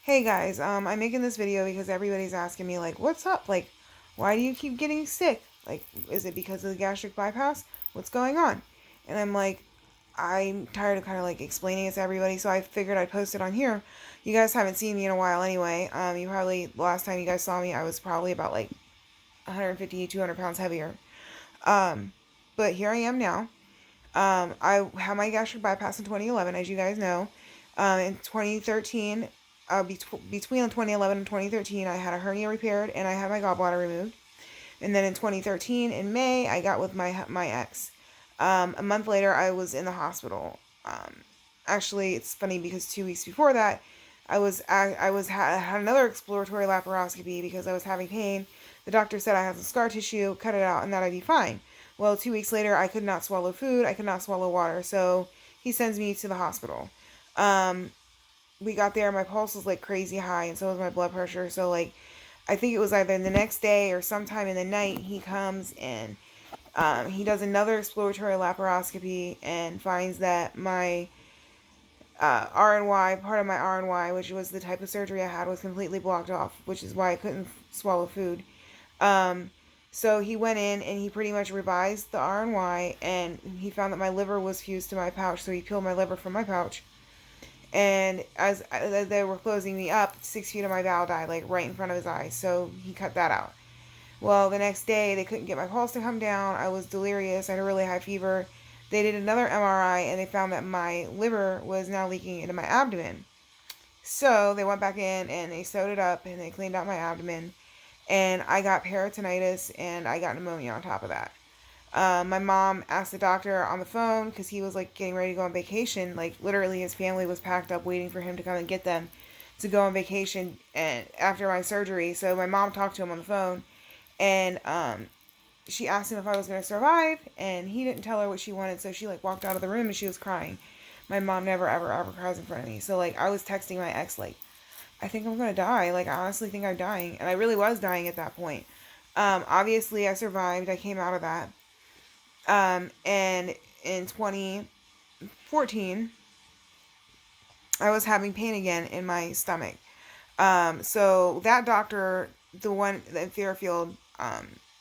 Hey guys, I'm making this video because everybody's asking me, like, what's up? Like, why do you keep getting sick? Like, is it because of the gastric bypass? What's going on? And I'm like, I'm tired of kind of like explaining it to everybody, so I figured I'd post it on here. You guys haven't seen me in a while anyway. The last time you guys saw me, I was probably about like 150, 200 pounds heavier. Um, but here I am now. I had my gastric bypass in 2011, as you guys know. In 2013, between 2011 and 2013, I had a hernia repaired and I had my gallbladder removed. And then in 2013, in May, I got with my ex. A month later, I was in the hospital. Actually, it's funny because 2 weeks before that, had another exploratory laparoscopy because I was having pain. The doctor said I had some scar tissue, cut it out, and that I'd be fine. Well, 2 weeks later, I could not swallow food, I could not swallow water, so he sends me to the hospital. Um, we got there, my pulse was like crazy high, and so was my blood pressure. So like, I think it was either the next day or sometime in the night, he comes and he does another exploratory laparoscopy and finds that my RNY, part of my RNY, which was the type of surgery I had, was completely blocked off, which is why I couldn't swallow food. Um, so he went in and he pretty much revised the RNY, and he found that my liver was fused to my pouch, so he peeled my liver from my pouch. And as they were closing me up, 6 feet of my bowel died, like right in front of his eyes, so he cut that out. Well, the next day, they couldn't get my pulse to come down. I was delirious. I had a really high fever. They did another MRI, and they found that my liver was now leaking into my abdomen. So they went back in, and they sewed it up, and they cleaned out my abdomen. And I got peritonitis, and I got pneumonia on top of that. My mom asked the doctor on the phone, because he was, like, getting ready to go on vacation. Like, literally, his family was packed up waiting for him to come and get them to go on vacation and after my surgery. So my mom talked to him on the phone, and she asked him if I was going to survive, and he didn't tell her what she wanted, so she like walked out of the room and she was crying. My mom never ever ever cries in front of me. So like, I was texting my ex like, I think I'm going to die. Like, I honestly think I'm dying, and I really was dying at that point. Obviously I survived. I came out of that. And in 2014, I was having pain again in my stomach. So that doctor, the one in Fairfield,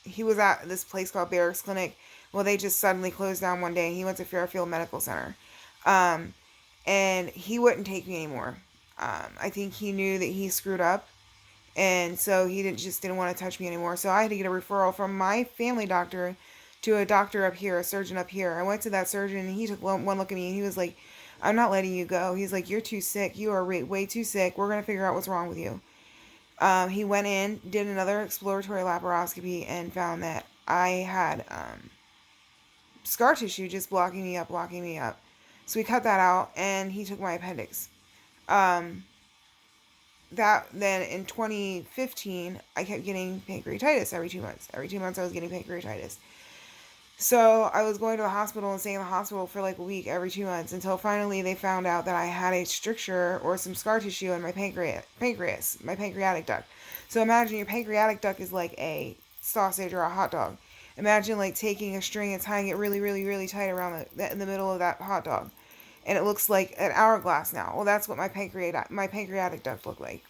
he was at this place called Barracks Clinic. Well, they just suddenly closed down one day. He went to Fairfield Medical Center. Um, and he wouldn't take me anymore. I think he knew that he screwed up, and so he didn't want to touch me anymore. So I had to get a referral from my family doctor to a doctor up here, a surgeon up here. I went to that surgeon, and he took one look at me, and he was like, "I'm not letting you go." He's like, "You're too sick. You are way too sick. We're gonna figure out what's wrong with you." He went in, did another exploratory laparoscopy, and found that I had scar tissue just blocking me up, blocking me up. So we cut that out, and he took my appendix. Um, that then in 2015, I kept getting pancreatitis every 2 months. Every 2 months, I was getting pancreatitis. So I was going to the hospital and staying in the hospital for like a week every 2 months until finally they found out that I had a stricture or some scar tissue in my my pancreatic duct. So imagine your pancreatic duct is like a sausage or a hot dog. Imagine like taking a string and tying it really, really, really tight around in the middle of that hot dog, and it looks like an hourglass now. Well, that's what my pancreatic duct looked like.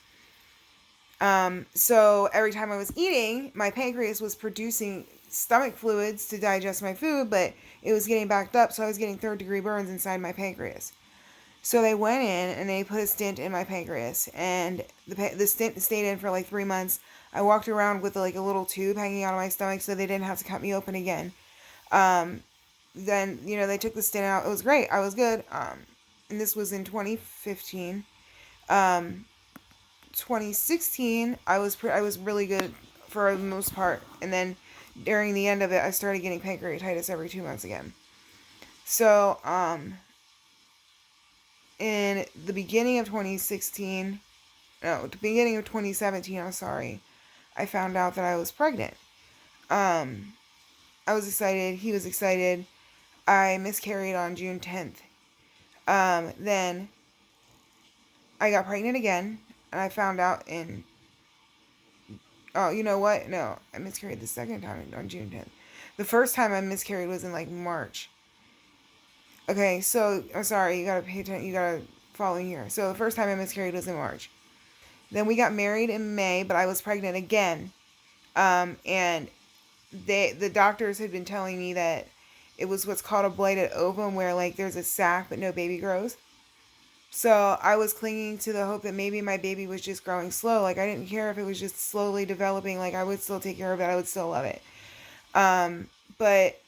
So every time I was eating, my pancreas was producing stomach fluids to digest my food, but it was getting backed up, so I was getting third-degree burns inside my pancreas. So they went in and they put a stent in my pancreas, and the stent stayed in for like 3 months. I walked around with like a little tube hanging out of my stomach, so they didn't have to cut me open again. Then they took the stent out. It was great. I was good. And this was in 2015. 2016, I was really good for the most part, and then during the end of it, I started getting pancreatitis every 2 months again. So, in the beginning of 2016, no, the beginning of 2017, I'm sorry, I found out that I was pregnant. I was excited. He was excited. I miscarried on June 10th. Then I got pregnant again, and I found out oh, you know what? No, I miscarried the second time on June 10th. The first time I miscarried was in like March. Okay, so I'm sorry, you gotta pay attention. You gotta follow here. So the first time I miscarried was in March. Then we got married in May, but I was pregnant again. And the doctors had been telling me that it was what's called a blighted ovum, where like there's a sac but no baby grows. So I was clinging to the hope that maybe my baby was just growing slow. Like I didn't care if it was just slowly developing. Like I would still take care of it. I would still love it. But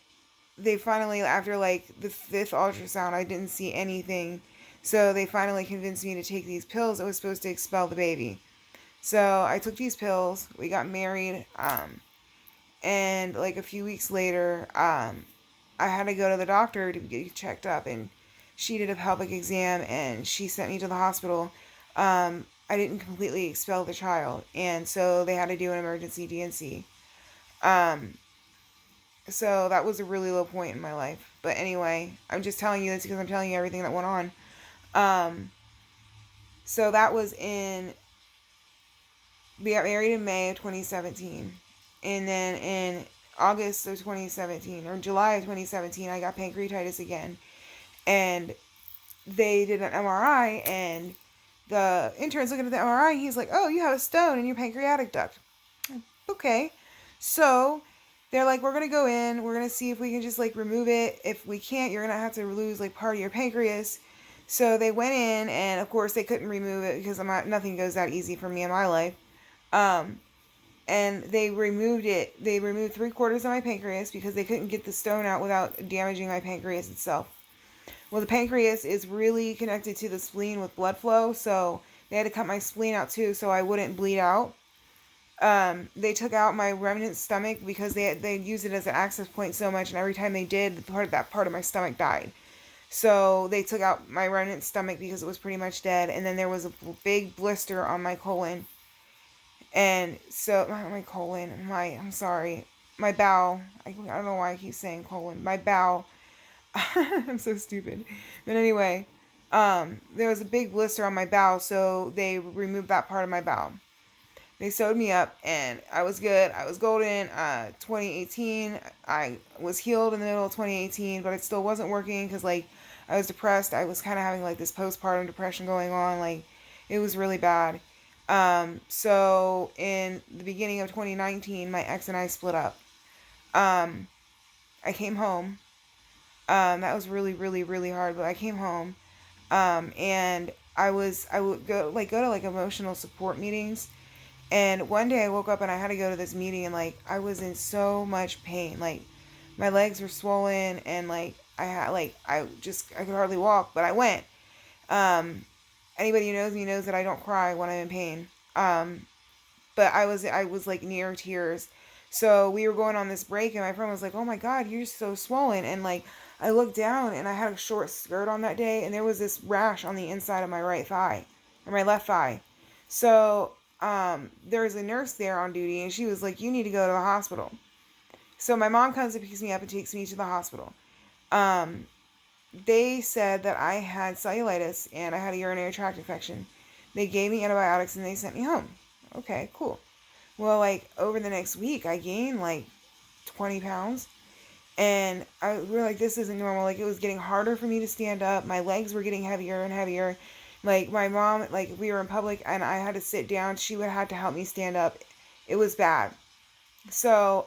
they finally, after like the fifth ultrasound, I didn't see anything. So they finally convinced me to take these pills that was supposed to expel the baby. So I took these pills. We got married. And like a few weeks later, I had to go to the doctor to get checked up, and she did a pelvic exam, and she sent me to the hospital. I didn't completely expel the child, and so they had to do an emergency D&C. Um, so that was a really low point in my life. But anyway, I'm just telling you this because I'm telling you everything that went on. Um, so that was in, we got married in May of 2017. And then in August of 2017, or July of 2017, I got pancreatitis again. And they did an MRI, and the intern's looking at the MRI, and he's like, oh, you have a stone in your pancreatic duct. Okay. So they're like, we're going to go in, we're going to see if we can just like remove it. If we can't, you're going to have to lose like part of your pancreas. So they went in, and of course they couldn't remove it because nothing goes that easy for me in my life. Um, and they removed it. They removed 3/4 of my pancreas because they couldn't get the stone out without damaging my pancreas itself. Well, the pancreas is really connected to the spleen with blood flow, so they had to cut my spleen out too so I wouldn't bleed out. They took out my remnant stomach because they used it as an access point so much, and every time they did, that part of my stomach died. So they took out my remnant stomach because it was pretty much dead, and then there was a big blister on my colon. And so, not my colon, I'm sorry, my bowel. I don't know why I keep saying colon. My bowel. I'm so stupid. But anyway, there was a big blister on my bowel, so they removed that part of my bowel. They sewed me up, and I was good. I was golden. 2018, I was healed in the middle of 2018, but it still wasn't working because, like, I was depressed. I was kind of having, like, this postpartum depression going on. Like, it was really bad. So in the beginning of 2019, my ex and I split up. I came home. That was really, really, really hard, but I came home. And I would go to like emotional support meetings. And one day I woke up and I had to go to this meeting, and like I was in so much pain. Like my legs were swollen, and like I could hardly walk, but I went. Um, Anybody who knows me knows that I don't cry when I'm in pain. But I was like near tears. So we were going on this break, and my friend was like, "Oh my God, you're so swollen." And like I looked down, and I had a short skirt on that day, and there was this rash on the inside of my right thigh, or my left thigh. So there was a nurse there on duty, and she was like, "You need to go to the hospital." So my mom comes and picks me up and takes me to the hospital. Um, they said that I had cellulitis and I had a urinary tract infection. They gave me antibiotics and they sent me home. Okay, cool. Well, like over the next week, I gained like 20 pounds. And we were like, this isn't normal. Like, it was getting harder for me to stand up. My legs were getting heavier and heavier. Like, my mom, like, we were in public and I had to sit down. She would have to help me stand up. It was bad. So,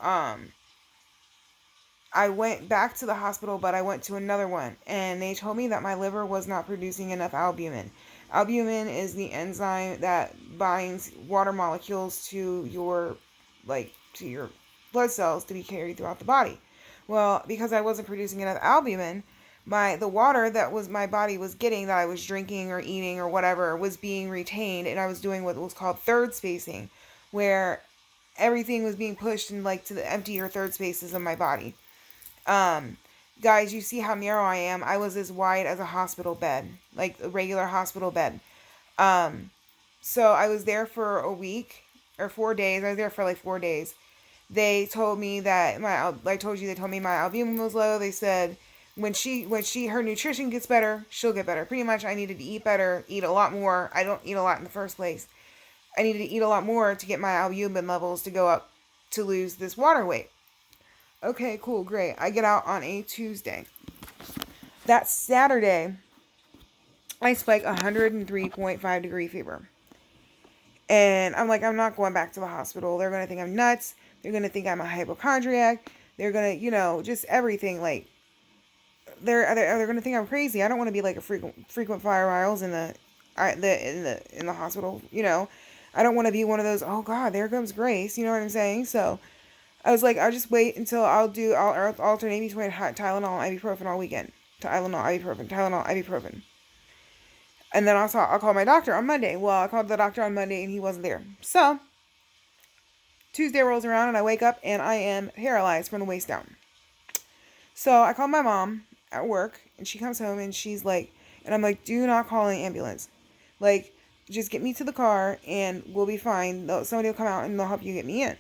I went back to the hospital, but I went to another one, and they told me that my liver was not producing enough albumin. Albumin is the enzyme that binds water molecules to your blood cells to be carried throughout the body. Well, because I wasn't producing enough albumin, the water that was my body was getting, that I was drinking or eating or whatever, was being retained, and I was doing what was called third spacing, where everything was being pushed in like to the emptier third spaces of my body. Um, Guys, you see how narrow I am. I was as wide as a hospital bed, like a regular hospital bed. Um, so I was there for a week or 4 days. I was there for like 4 days. They told me that I told you, they told me my albumin was low. They said her nutrition gets better, she'll get better. Pretty much I needed to eat better, eat a lot more. I don't eat a lot in the first place. I needed to eat a lot more to get my albumin levels to go up to lose this water weight. Okay, cool, great. I get out on a Tuesday. That Saturday, I spike 103.5 degree fever. And I'm like, I'm not going back to the hospital. They're going to think I'm nuts. They're going to think I'm a hypochondriac. They're going to, just everything. Like, they're going to think I'm crazy. I don't want to be like a frequent flyer miles in the hospital. I don't want to be one of those. Oh God, there comes Grace. You know what I'm saying? So I was like, I'll just wait until I'll alternate between Tylenol and ibuprofen all weekend. Tylenol, ibuprofen, Tylenol, ibuprofen. And then I'll call my doctor on Monday. Well, I called the doctor on Monday and he wasn't there. So Tuesday rolls around and I wake up and I am paralyzed from the waist down. So I called my mom at work and she comes home and she's like, and I'm like, do not call an ambulance. Like, just get me to the car and we'll be fine. Somebody will come out and they'll help you get me in.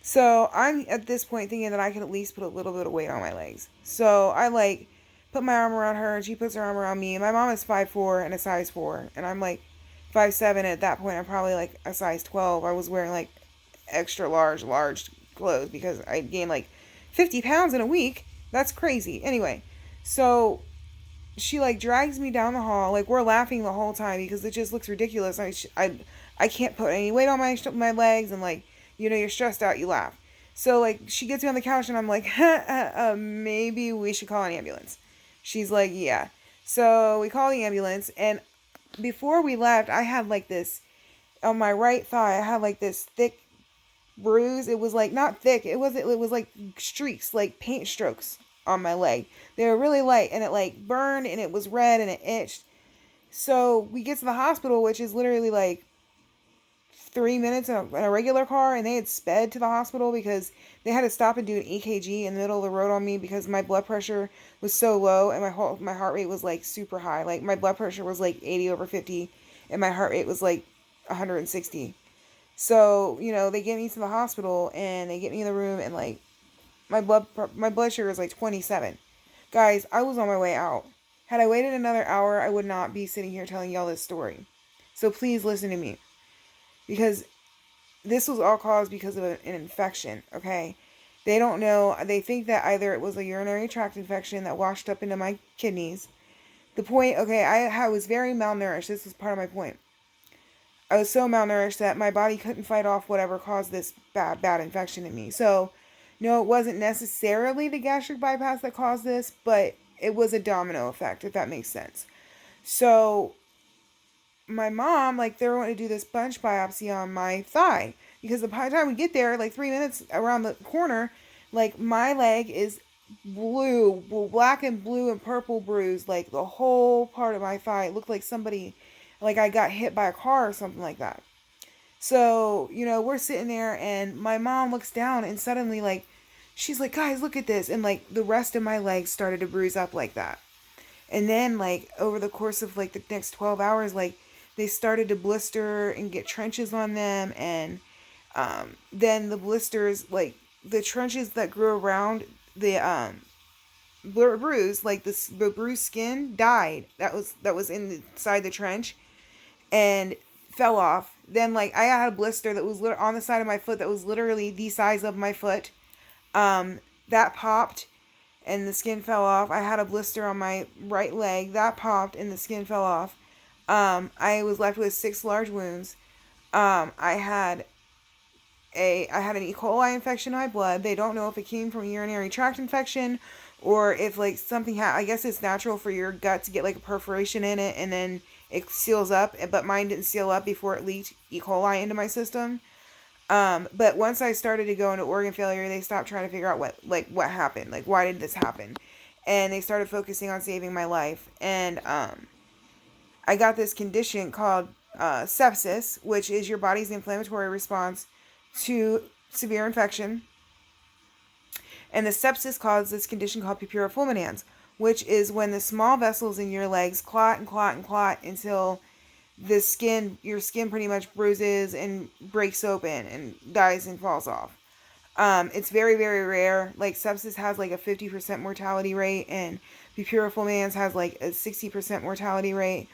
So I'm at this point thinking that I can at least put a little bit of weight on my legs. So I like put my arm around her and she puts her arm around me. My mom is 5'4" and a size 4. And I'm like 5'7". At that point, I'm probably like a size 12. I was wearing like extra large clothes because I gained like 50 pounds in a week. That's crazy. Anyway, so she like drags me down the hall. Like, we're laughing the whole time because it just looks ridiculous. I can't put any weight on my legs, and like, you're stressed out, you laugh. So like, she gets me on the couch and I'm like, maybe we should call an ambulance. She's like, yeah. So we call the ambulance, and before we left, I had like this on my right thigh. I had like this thick bruise. It was like not thick. It was like streaks, like paint strokes on my leg. They were really light, and it like burned, and it was red, and it itched. So we get to the hospital, which is literally like 3 minutes in a regular car, and they had sped to the hospital because they had to stop and do an EKG in the middle of the road on me because my blood pressure was so low and my heart rate was like super high. Like, my blood pressure was like 80/50 and my heart rate was like 160. So, they get me to the hospital and they get me in the room, and like my blood sugar is like 27. Guys, I was on my way out. Had I waited another hour, I would not be sitting here telling y'all this story. So please listen to me, because this was all caused because of an infection, okay? They don't know. They think that either it was a urinary tract infection that washed up into my kidneys. The point, okay, I was very malnourished. This was part of my point. I was so malnourished that my body couldn't fight off whatever caused this bad infection in me. So, no, it wasn't necessarily the gastric bypass that caused this, but it was a domino effect, if that makes sense. So my mom, like, they were going to do this bunch biopsy on my thigh, because by the time we get there, like 3 minutes around the corner, like, my leg is black and blue and purple bruised. Like, the whole part of my thigh looked like somebody, like I got hit by a car or something like that. So, we're sitting there and my mom looks down and suddenly, like, she's like, guys, look at this. And like, the rest of my legs started to bruise up like that. And then, like, over the course of like the next 12 hours, like, they started to blister and get trenches on them. And then the blisters, like, the trenches that grew around the bruise, like the bruised skin died. That was inside the trench and fell off. Then, like, I had a blister that was on the side of my foot that was literally the size of my foot. That popped and the skin fell off. I had a blister on my right leg that popped and the skin fell off. I was left with 6 large wounds. I had an E. coli infection in my blood. They don't know if it came from a urinary tract infection or if like something I guess it's natural for your gut to get like a perforation in it and then it seals up, but mine didn't seal up before it leaked E. coli into my system. But once I started to go into organ failure, they stopped trying to figure out what happened. Like, why did this happen? And they started focusing on saving my life. And, I got this condition called, sepsis, which is your body's inflammatory response to severe infection. And the sepsis caused this condition called purpura fulminans, which is when the small vessels in your legs clot and clot and clot until your skin pretty much bruises and breaks open and dies and falls off. It's very, very rare. Like, sepsis has like a 50% mortality rate, and purpura fulminans has like a 60% mortality rate.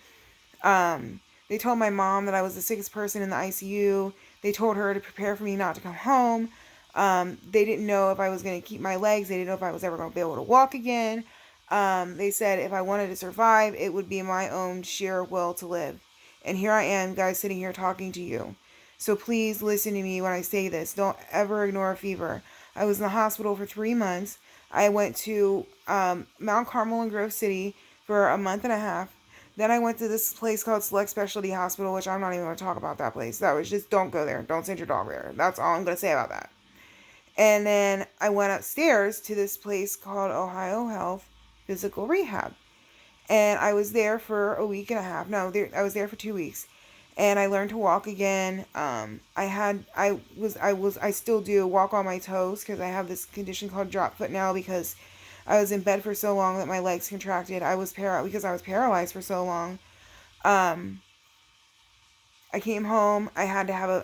They told my mom that I was the sickest person in the ICU. They told her to prepare for me not to come home. They didn't know if I was going to keep my legs. They didn't know if I was ever going to be able to walk again. They said if I wanted to survive, it would be my own sheer will to live. And here I am, guys, sitting here talking to you. So please listen to me when I say this. Don't ever ignore a fever. I was in the hospital for 3 months. I went to Mount Carmel in Grove City for a month and a half. Then I went to this place called Select Specialty Hospital, which I'm not even going to talk about that place. That was just, don't go there. Don't send your dog there. That's all I'm going to say about that. And then I went upstairs to this place called Ohio Health Physical Rehab. And I was there for a week and a half. No, I was there for 2 weeks, and I learned to walk again. I still do walk on my toes because I have this condition called drop foot now because I was in bed for so long that my legs contracted. Because I was paralyzed for so long. I came home. I had to have a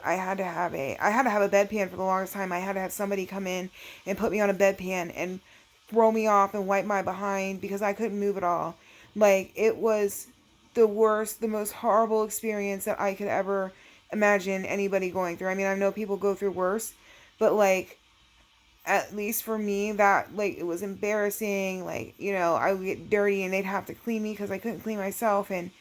bedpan for the longest time. I had to have somebody come in and put me on a bedpan and throw me off and wipe my behind because I couldn't move at all. Like, it was the worst, the most horrible experience that I could ever imagine anybody going through. I mean, I know people go through worse, but like, at least for me, that, like, it was embarrassing. Like, I would get dirty and they'd have to clean me because I couldn't clean myself, and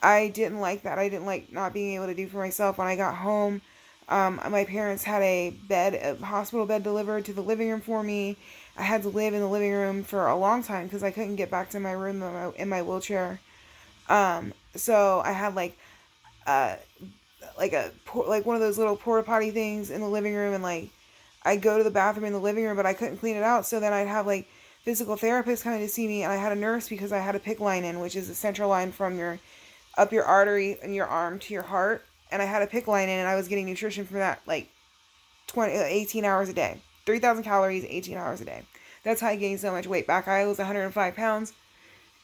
I didn't like that. I didn't like not being able to do for myself. When I got home, my parents had a hospital bed delivered to the living room for me. I had to live in the living room for a long time because I couldn't get back to my room in my wheelchair. So I had uh, like one of those little porta potty things in the living room, and like I'd go to the bathroom in the living room, but I couldn't clean it out. So then I'd have like physical therapists coming to see me, and I had a nurse because I had a PICC line in, which is a central line from your artery in your arm to your heart, and I had a PICC line in, and I was getting nutrition from that like 18 hours a day, 3,000 calories, 18 hours a day. That's how I gained so much weight. Back I was 105 pounds,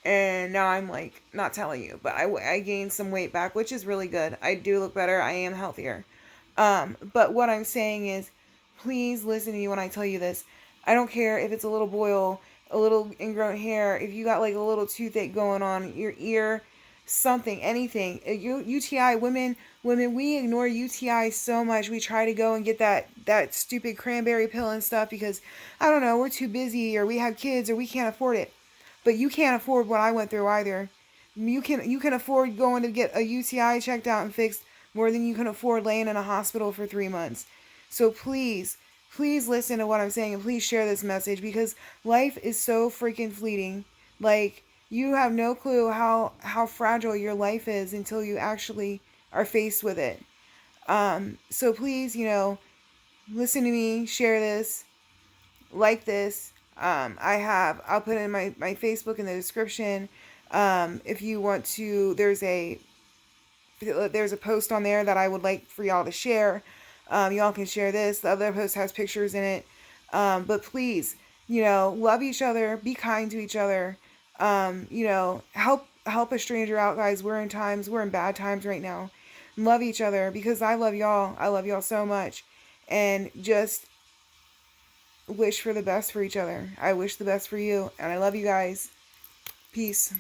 and now I'm like, not telling you, but I gained some weight back, which is really good. I do look better. I am healthier. But what I'm saying is, please listen to me when I tell you this. I don't care if it's a little boil, a little ingrown hair, if you got like a little toothache going on, your ear, something, anything. UTI, women, we ignore UTI so much. We try to go and get that stupid cranberry pill and stuff because, I don't know, we're too busy, or we have kids, or we can't afford it. But you can't afford what I went through either. You can afford going to get a UTI checked out and fixed more than you can afford laying in a hospital for 3 months. So please, please listen to what I'm saying, and please share this message because life is so freaking fleeting. Like, you have no clue how fragile your life is until you actually are faced with it. So please, listen to me, share this, like this. I'll put in my Facebook in the description. If you want to, there's a post on there that I would like for y'all to share. Y'all can share this. The other post has pictures in it. But please, love each other, be kind to each other. Help a stranger out, guys. We're in bad times right now. Love each other because I love y'all. I love y'all so much. And just wish for the best for each other. I wish the best for you, and I love you guys. Peace.